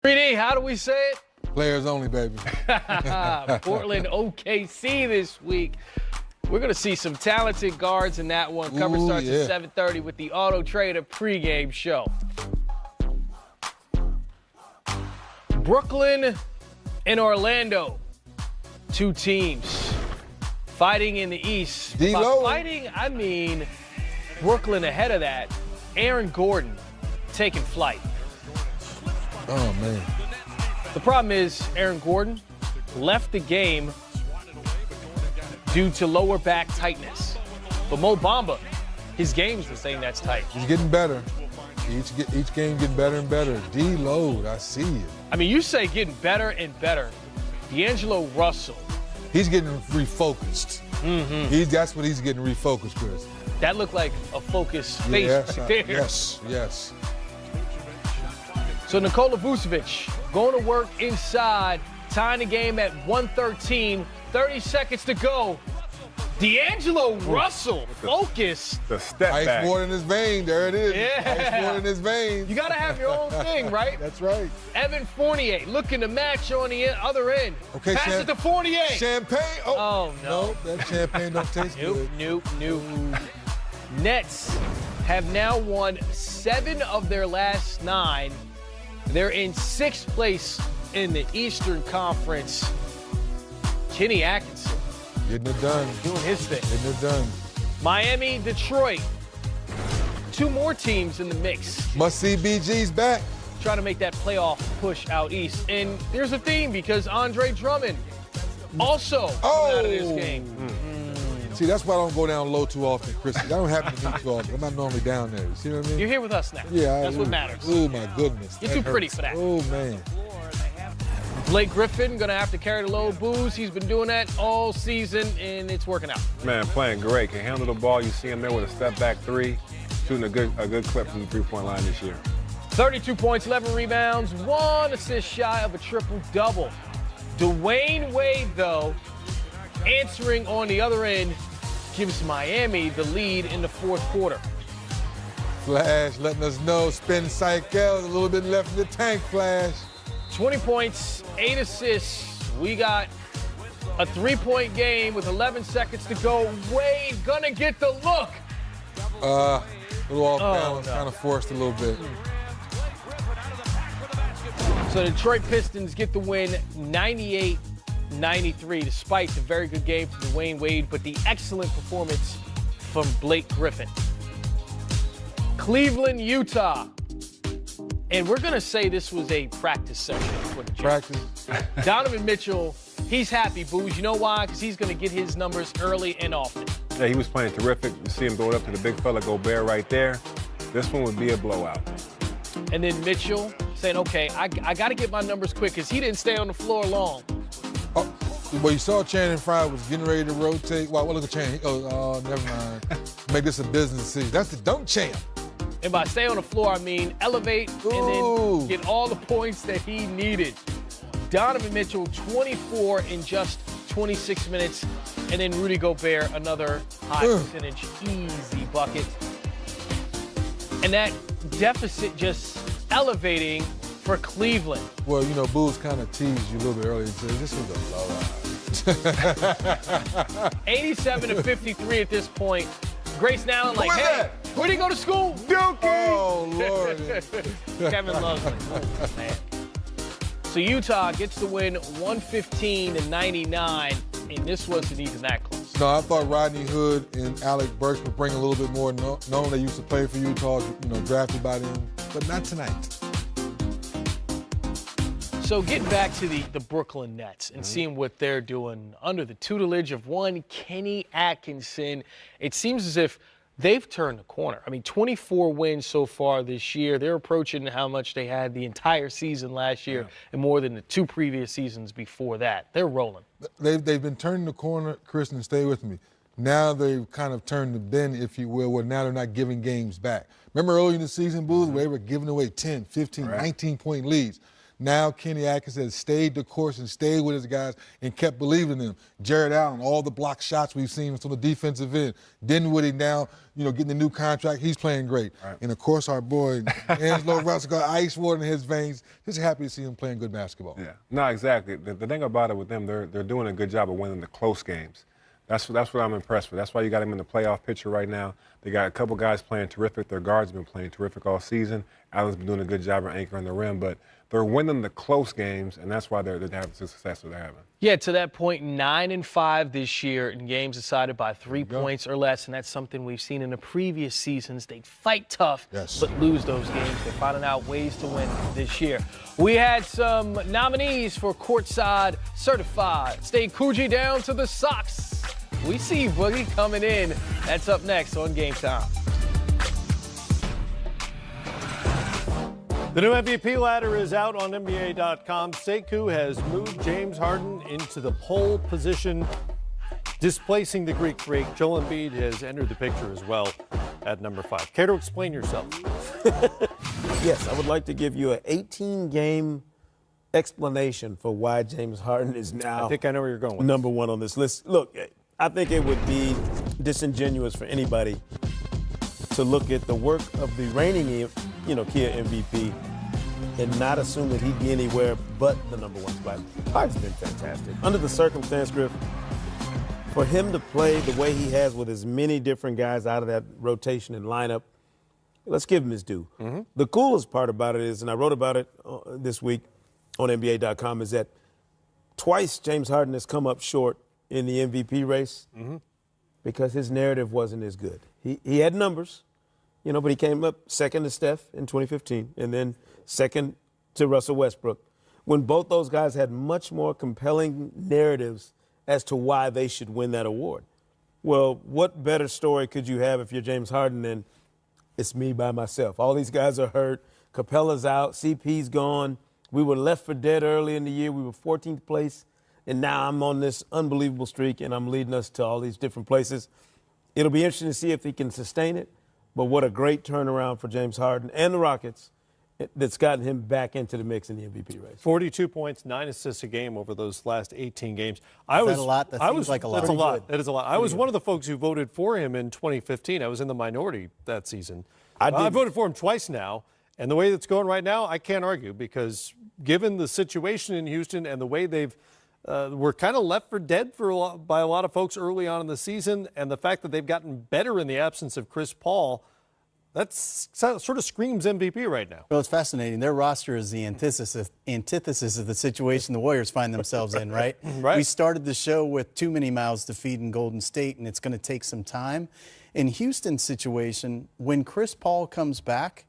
3D, how do we say it? Players only, baby. Portland OKC this week. We're going to see some talented guards in that one. Cover starts at 7:30 with the Auto Trader pregame show. Brooklyn and Orlando, two teams fighting in the East. By fighting, I mean Brooklyn ahead of that. Aaron Gordon taking flight. Oh, man. The problem is Aaron Gordon left the game due to lower back tightness. But Mo Bamba, his game's the same that's tight. He's getting better. Each game getting better and better. D-Load, I see it. I mean, you say getting better and better. D'Angelo Russell. He's getting refocused. Mm-hmm. That's what he's getting refocused, Chris. That looked like a focused face right there. Yes. So Nikola Vucevic going to work inside, tying the game at 113, 30 seconds to go. D'Angelo Russell, focused. The step back. Ice more in his vein, there it is. Yeah. Ice more in his vein. You got to have your own thing, right? That's right. Evan Fournier looking to match on the other end. Okay, pass it to Fournier. Champagne. Oh, no. That champagne don't taste good. Nope. Nets have now won 7 of their last 9. They're in 6th place in the Eastern Conference. Kenny Atkinson. Getting it done. Doing his thing. Getting it done. Miami, Detroit. 2 more teams in the mix. Must see BG's back. Trying to make that playoff push out east. And there's a theme because Andre Drummond also out of this game. See, that's why I don't go down low too often, Chris. That don't happen to me too often. I'm not normally down there. You see what I mean? You're here with us now. Yeah. That's what matters. Oh, my goodness. You're too pretty for that. Oh, man. Blake Griffin going to have to carry the load, Booze. He's been doing that all season, and it's working out. Man, playing great. Can handle the ball. You see him there with a step-back 3, shooting a good clip from the three-point line this year. 32 points, 11 rebounds, 1 assist shy of a triple-double. Dwayne Wade, though, answering on the other end, gives Miami the lead in the 4th quarter. Flash letting us know, spin cycle, a little bit left in the tank, Flash. 20 points, 8 assists. We got a 3-point game with 11 seconds to go. Wade gonna get the look. A little off balance, kind of forced a little bit. So the Detroit Pistons get the win 98-93, despite the very good game from Dwayne Wade, but the excellent performance from Blake Griffin. Cleveland, Utah. And we're going to say this was a practice session for the Practice. Donovan Mitchell, he's happy, Booze. You know why? Because he's going to get his numbers early and often. Yeah, he was playing terrific. You see him throw it up to the big fella Gobert right there. This one would be a blowout. And then Mitchell saying, okay, I got to get my numbers quick because he didn't stay on the floor long. Well, you saw Channing Frye was getting ready to rotate. Well, look at Channing. He goes, oh, never mind. Make this a business decision. That's the dunk champ. And by stay on the floor, I mean elevate and then get all the points that he needed. Donovan Mitchell, 24 in just 26 minutes. And then Rudy Gobert, another high percentage, easy bucket. And that deficit just elevating for Cleveland. Well, you know, Booze kind of teased you a little bit earlier and said this was a blowout. 87-53 at this point. Grayson Allen like, hey, where'd he go to school? Dookie! Oh, Lord. Kevin loves him. Man. So Utah gets the win 115-99, and this wasn't even that close. No, I thought Rodney Hood and Alec Burks would bring a little bit more, knowing they used to play for Utah, drafted by them, but not tonight. So getting back to the Brooklyn Nets and seeing what they're doing under the tutelage of one Kenny Atkinson, it seems as if they've turned the corner. I mean, 24 wins so far this year. They're approaching how much they had the entire season last year and more than the 2 previous seasons before that. They're rolling. They've been turning the corner, Chris, and stay with me. Now they've kind of turned the bend, if you will, where now they're not giving games back. Remember early in the season, Booth, where they were giving away 10, 15, 19-point leads. Now Kenny Atkins has stayed the course and stayed with his guys and kept believing in them. Jared Allen, all the block shots we've seen from the defensive end. Dinwiddie now, getting the new contract, he's playing great. Right. And, of course, our boy Angelo Russell got ice water in his veins. Just happy to see him playing good basketball. Yeah, no, exactly. The thing about it with them, they're doing a good job of winning the close games. That's what I'm impressed with. That's why you got him in the playoff picture right now. They got a couple guys playing terrific. Their guards have been playing terrific all season. Allen's been doing a good job of anchoring the rim, but they're winning the close games, and that's why they're having the success that they're having. Yeah, to that point, 9-5 this year in games decided by 3 points or less, and that's something we've seen in the previous seasons. They fight tough, but lose those games. They're finding out ways to win this year. We had some nominees for Courtside Certified. Stay Coogee down to the socks. We see Boogie coming in. That's up next on Game Time. The new MVP ladder is out on NBA.com. Sekou has moved James Harden into the pole position, displacing the Greek freak. Joel Embiid has entered the picture as well at number 5. Care to explain yourself? Yes, I would like to give you an 18-game explanation for why James Harden is now I think I know where you're going with number 1 on this list. Look, I think it would be disingenuous for anybody to look at the work of the reigning, Kia MVP and not assume that he'd be anywhere but the number 1 spot. Harden's been fantastic. Under the circumstance, Griff, for him to play the way he has with as many different guys out of that rotation and lineup, let's give him his due. Mm-hmm. The coolest part about it is, and I wrote about it this week on NBA.com, is that twice James Harden has come up short in the MVP race because his narrative wasn't as good. He had numbers, but he came up second to Steph in 2015 and then second to Russell Westbrook, when both those guys had much more compelling narratives as to why they should win that award. Well, what better story could you have if you're James Harden than it's me by myself? All these guys are hurt. Capella's out. CP's gone. We were left for dead early in the year. We were 14th place. And now I'm on this unbelievable streak, and I'm leading us to all these different places. It'll be interesting to see if he can sustain it. But what a great turnaround for James Harden and the Rockets that's gotten him back into the mix in the MVP race. 42 points, 9 assists a game over those last 18 games. Is that a lot? That seems like a lot. That's a lot. That is a lot. I was one of the folks who voted for him in 2015. I was in the minority that season. I voted for him twice now. And the way that's going right now, I can't argue, because given the situation in Houston and the way they've were kind of left for dead by a lot of folks early on in the season, and the fact that they've gotten better in the absence of Chris Paul, that sort of screams MVP right now. Well, it's fascinating. Their roster is the antithesis of the situation the Warriors find themselves in, right? Right. We started the show with too many mouths to feed in Golden State, and it's going to take some time. In Houston's situation, when Chris Paul comes back,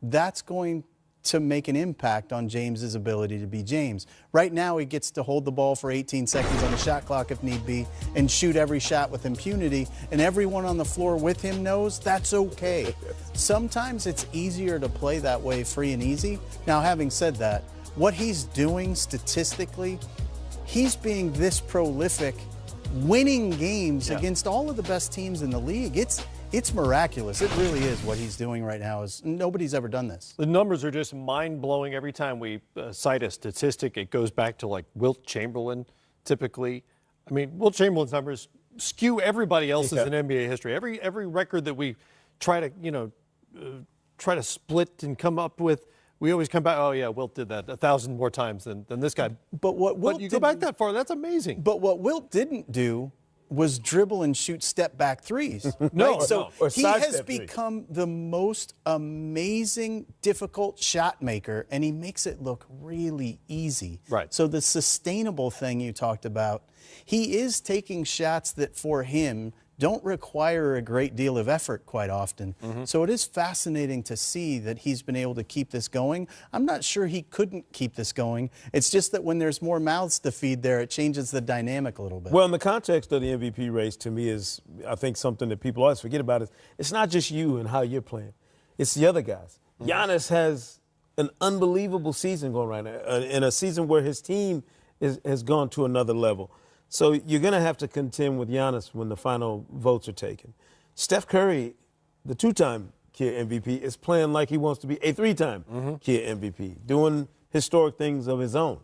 that's going to make an impact on James's ability to be James. Right now, he gets to hold the ball for 18 seconds on the shot clock if need be and shoot every shot with impunity, and everyone on the floor with him knows that's okay. Sometimes it's easier to play that way free and easy. Now, having said that, what he's doing statistically, he's being this prolific, winning games against all of the best teams in the league. It's miraculous. It really is what he's doing right now. Nobody's ever done this. The numbers are just mind-blowing. Every time we cite a statistic, it goes back to like Wilt Chamberlain, typically. I mean, Wilt Chamberlain's numbers skew everybody else's in NBA history. Every record that we try to split and come up with, we always come back, oh, yeah, Wilt did that 1,000 more times than this guy. But you go back that far, that's amazing. But what Wilt didn't do was dribble and shoot step-back threes. No, right? So or he has become the most amazing, difficult shot maker, and he makes it look really easy. Right. So the sustainable thing you talked about, he is taking shots that for him don't require a great deal of effort quite often. So it is fascinating to see that he's been able to keep this going. I'm not sure he couldn't keep this going. It's just that when there's more mouths to feed there, it changes the dynamic a little bit. Well, in the context of the MVP race, to me, is, I think, something that people always forget about is it's not just you and how you're playing. It's the other guys. Giannis has an unbelievable season going right now, in a season where his team has gone to another level. So you're going to have to contend with Giannis when the final votes are taken. Steph Curry, the two-time Kia MVP, is playing like he wants to be a three-time Kia MVP, doing historic things of his own.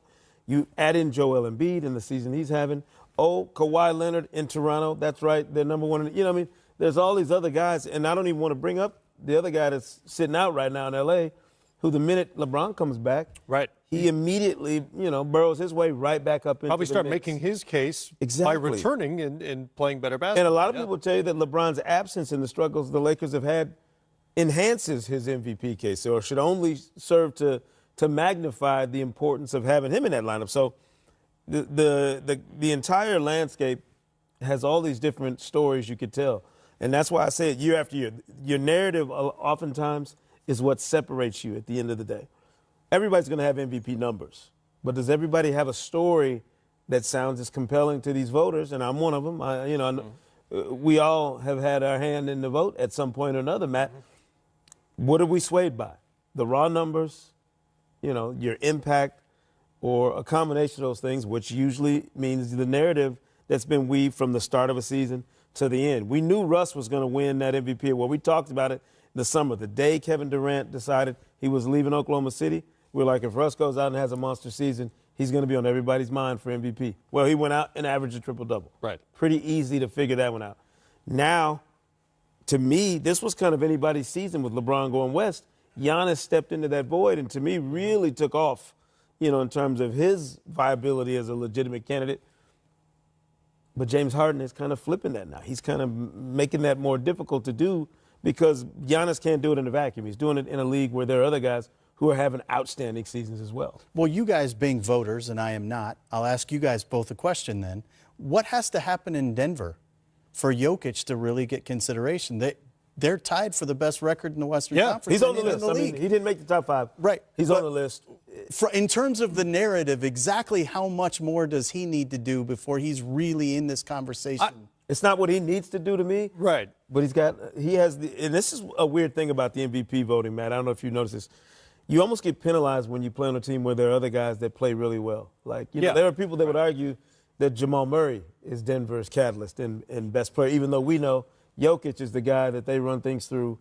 You add in Joel Embiid in the season he's having. Oh, Kawhi Leonard in Toronto. That's right. They're number one. You know what I mean? There's all these other guys, and I don't even want to bring up the other guy that's sitting out right now in L.A., who the minute LeBron comes back, right, he immediately, burrows his way right back up into probably the start mix. making his case Exactly. by returning and playing better basketball. And a lot of people tell you that LeBron's absence and the struggles the Lakers have had enhances his MVP case, or should only serve to magnify the importance of having him in that lineup. So the entire landscape has all these different stories you could tell. And that's why I say it year after year. Your narrative oftentimes is what separates you at the end of the day. Everybody's going to have MVP numbers, but does everybody have a story that sounds as compelling to these voters? And I'm one of them. We all have had our hand in the vote at some point or another, Matt. What are we swayed by? The raw numbers, your impact, or a combination of those things, which usually means the narrative that's been weaved from the start of a season to the end. We knew Russ was going to win that MVP award. We talked about it in the summer. The day Kevin Durant decided he was leaving Oklahoma City, we're like, if Russ goes out and has a monster season, he's going to be on everybody's mind for MVP. Well, he went out and averaged a triple-double. Right. Pretty easy to figure that one out. Now, to me, this was kind of anybody's season with LeBron going west. Giannis stepped into that void and, to me, really took off, in terms of his viability as a legitimate candidate. But James Harden is kind of flipping that now. He's kind of making that more difficult to do because Giannis can't do it in a vacuum. He's doing it in a league where there are other guys who are having outstanding seasons as well. Well, you guys being voters, and I am not, I'll ask you guys both a question then. What has to happen in Denver for Jokic to really get consideration? They're tied for the best record in the Western Conference. He's on the list. He didn't make the top 5. Right. He's on the list. In terms of the narrative, exactly how much more does he need to do before he's really in this conversation? It's not what he needs to do to me. Right. But and this is a weird thing about the MVP voting, Matt. I don't know if you noticed this. You almost get penalized when you play on a team where there are other guys that play really well. Like, there are people that would argue that Jamal Murray is Denver's catalyst and best player, even though we know Jokic is the guy that they run things through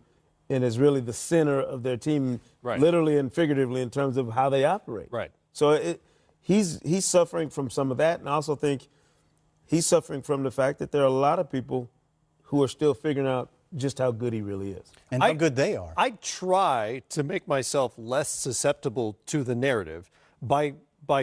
and is really the center of their team, literally and figuratively, in terms of how they operate. Right. So he's suffering from some of that, and I also think he's suffering from the fact that there are a lot of people who are still figuring out just how good he really is. And how good they are. I try to make myself less susceptible to the narrative by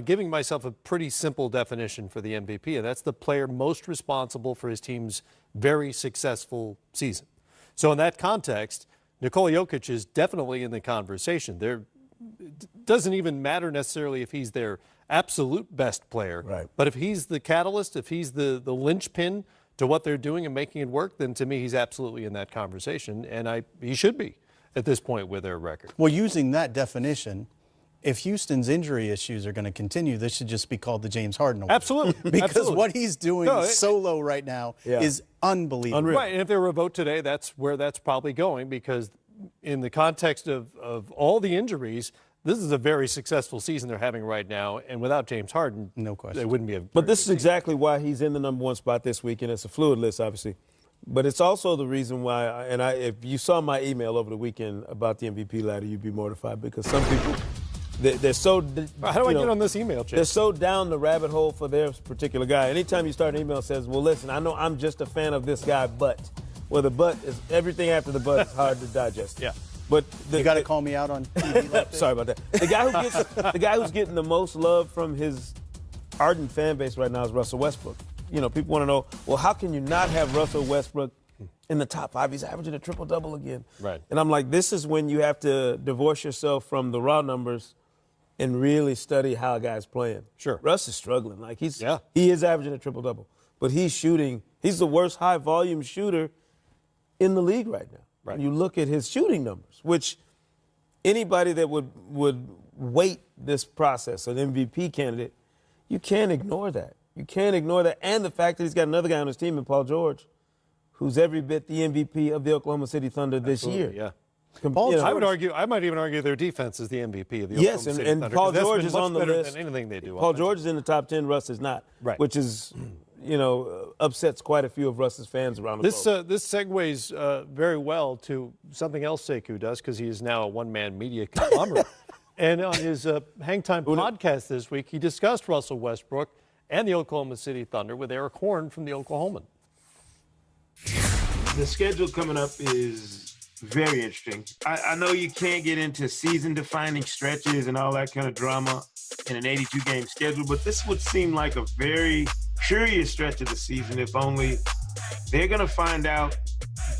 giving myself a pretty simple definition for the MVP, and that's the player most responsible for his team's very successful season. So in that context, Nikola Jokic is definitely in the conversation. It doesn't even matter necessarily if he's their absolute best player, right, but if he's the catalyst, if he's the linchpin to what they're doing and making it work, then to me he's absolutely in that conversation, and he should be at this point with their record. Well, using that definition, if Houston's injury issues are going to continue, this should just be called the James Harden Award. Absolutely. Because what he's doing solo right now is unbelievable. Unreal. Right, and if there were a vote today, that's where that's probably going, because in the context of all the injuries, this is a very successful season they're having right now, and without James Harden, no question, it wouldn't be a. But this is exactly why he's in the number 1 spot this week, and it's a fluid list, obviously. But it's also the reason why, if you saw my email over the weekend about the MVP ladder, you'd be mortified, because some people, they're so. How do I get on this email, Chip? They're so down the rabbit hole for their particular guy. Anytime you start an email that says, well, listen, I know I'm just a fan of this guy, but. Well, the but is everything after the but is hard to digest. Yeah. But you got to call me out on TV. Like sorry about that. The guy who's getting the most love from his ardent fan base right now is Russell Westbrook. People want to know, well, how can you not have Russell Westbrook in the top 5? He's averaging a triple-double again. Right. And I'm like, this is when you have to divorce yourself from the raw numbers and really study how a guy's playing. Sure. Russ is struggling. Like he is averaging a triple-double, but he's the worst high-volume shooter in the league right now. Right. You look at his shooting numbers, which anybody that would weight this process, an MVP candidate, you can't ignore that. You can't ignore that. And the fact that he's got another guy on his team in Paul George, who's every bit the MVP of the Oklahoma City Thunder this year. Yeah. I would argue. I might even argue their defense is the MVP of the Oklahoma City Thunder. Yes, and Paul George is on the list. Than anything they do. Paul George is in the top 10. Russ is not. Right. Which is, upsets quite a few of Russ's fans around the globe. This segues very well to something else Sekou does, because he is now a one-man media conglomerate. And on his Hang Time podcast this week, he discussed Russell Westbrook and the Oklahoma City Thunder with Eric Horn from the Oklahoman. The schedule coming up is very interesting. I know you can't get into season-defining stretches and all that kind of drama in an 82-game schedule, but this would seem like a very curious stretch of the season if only they're going to find out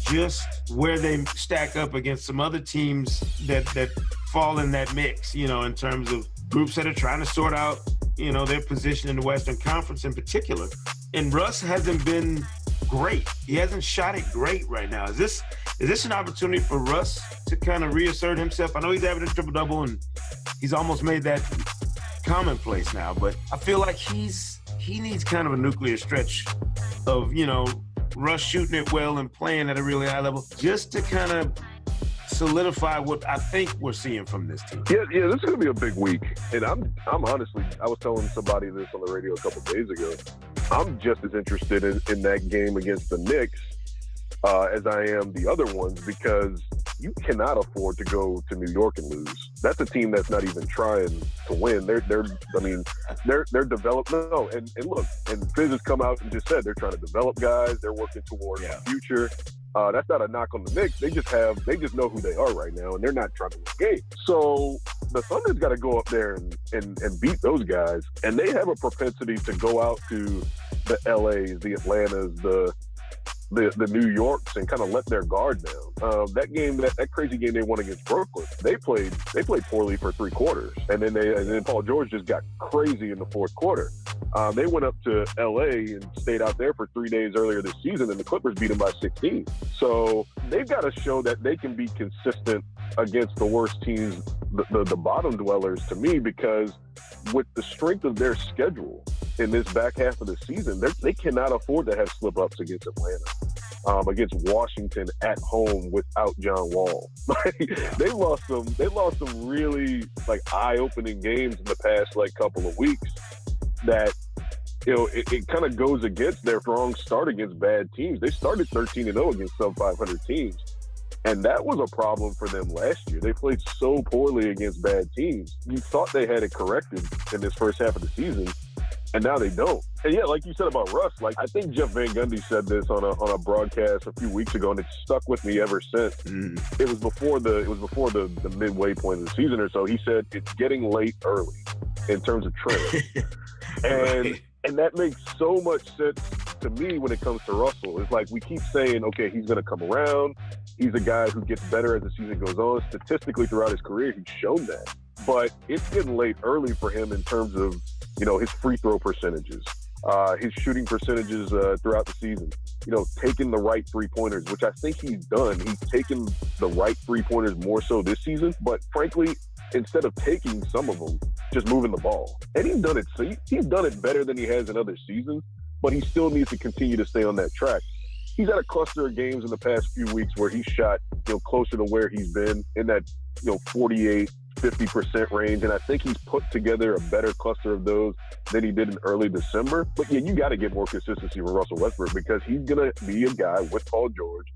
just where they stack up against some other teams that fall in that mix, you know, in terms of groups that are trying to sort out, you know, their position in the Western Conference in particular. And Russ hasn't been great. He hasn't shot it great right now. Is this an opportunity for Russ to kind of reassert himself? I know he's averaging a triple-double, and he's almost made that commonplace now, but I feel like he needs kind of a nuclear stretch of, you know, Russ shooting it well and playing at a really high level just to kind of solidify what I think we're seeing from this team. Yeah, this is going to be a big week. And I'm honestly, I was telling somebody this on the radio a couple days ago. I'm just as interested in that game against the Knicks as I am the other ones, because you cannot afford to go to New York and lose. That's a team that's not even trying to win. They're developed. No, and look, and Fizz has come out and just said they're trying to develop guys. They're working towards the future. That's not a knock on the Knicks. They just know who they are right now, and they're not trying to win games. So the Thunder's got to go up there and beat those guys, and they have a propensity to go out to the LAs, the Atlantas, the New Yorks, and kind of let their guard down. That game, that crazy game they won against Brooklyn, they played poorly for 3 quarters, and then Paul George just got crazy in the 4th quarter. They went up to LA and stayed out there for 3 days earlier this season, and the Clippers beat them by 16. So they've got to show that they can be consistent against the worst teams, the bottom dwellers, to me, because with the strength of their schedule in this back half of the season, they cannot afford to have slip-ups against Atlanta, against Washington at home without John Wall. They lost some really eye-opening games in the past couple of weeks that, you know, it kind of goes against their strong start against bad teams. They started 13-0 against sub-500 teams, and that was a problem for them last year. They played so poorly against bad teams. You thought they had it corrected in this first half of the season, and now they don't. And yeah, like you said about Russ, I think Jeff Van Gundy said this on a broadcast a few weeks ago, and it's stuck with me ever since. It was before the midway point of the season or so. He said it's getting late early in terms of training. And that makes so much sense to me when it comes to Russell. It's like we keep saying, okay, he's going to come around. He's a guy who gets better as the season goes on. Statistically, throughout his career, he's shown that. But it's getting late early for him in terms of, you know, his free throw percentages, his shooting percentages throughout the season. You know, taking the right three-pointers, which I think he's done. He's taken the right three-pointers more so this season. But frankly, instead of taking some of them, just moving the ball. And he's done it. So he's done it better than he has in other seasons, but he still needs to continue to stay on that track. He's had a cluster of games in the past few weeks where he shot, you know, closer to where he's been in that, you know, 48-50% range. And I think he's put together a better cluster of those than he did in early December. But yeah, you got to get more consistency with Russell Westbrook, because he's going to be a guy with Paul George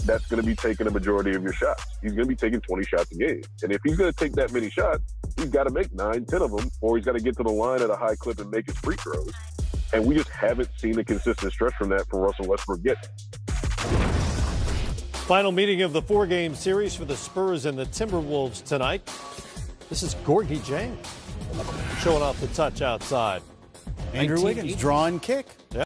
that's going to be taking a majority of your shots. He's going to be taking 20 shots a game. And if he's going to take that many shots, he's got to make 9, 10 of them, or he's got to get to the line at a high clip and make his free throws. And we just haven't seen a consistent stretch from that for Russell Westbrook yet. Final meeting of the 4-game series for the Spurs and the Timberwolves tonight. This is Gorgie Jang showing off the touch outside. Andrew Wiggins, draw and kick. Yeah.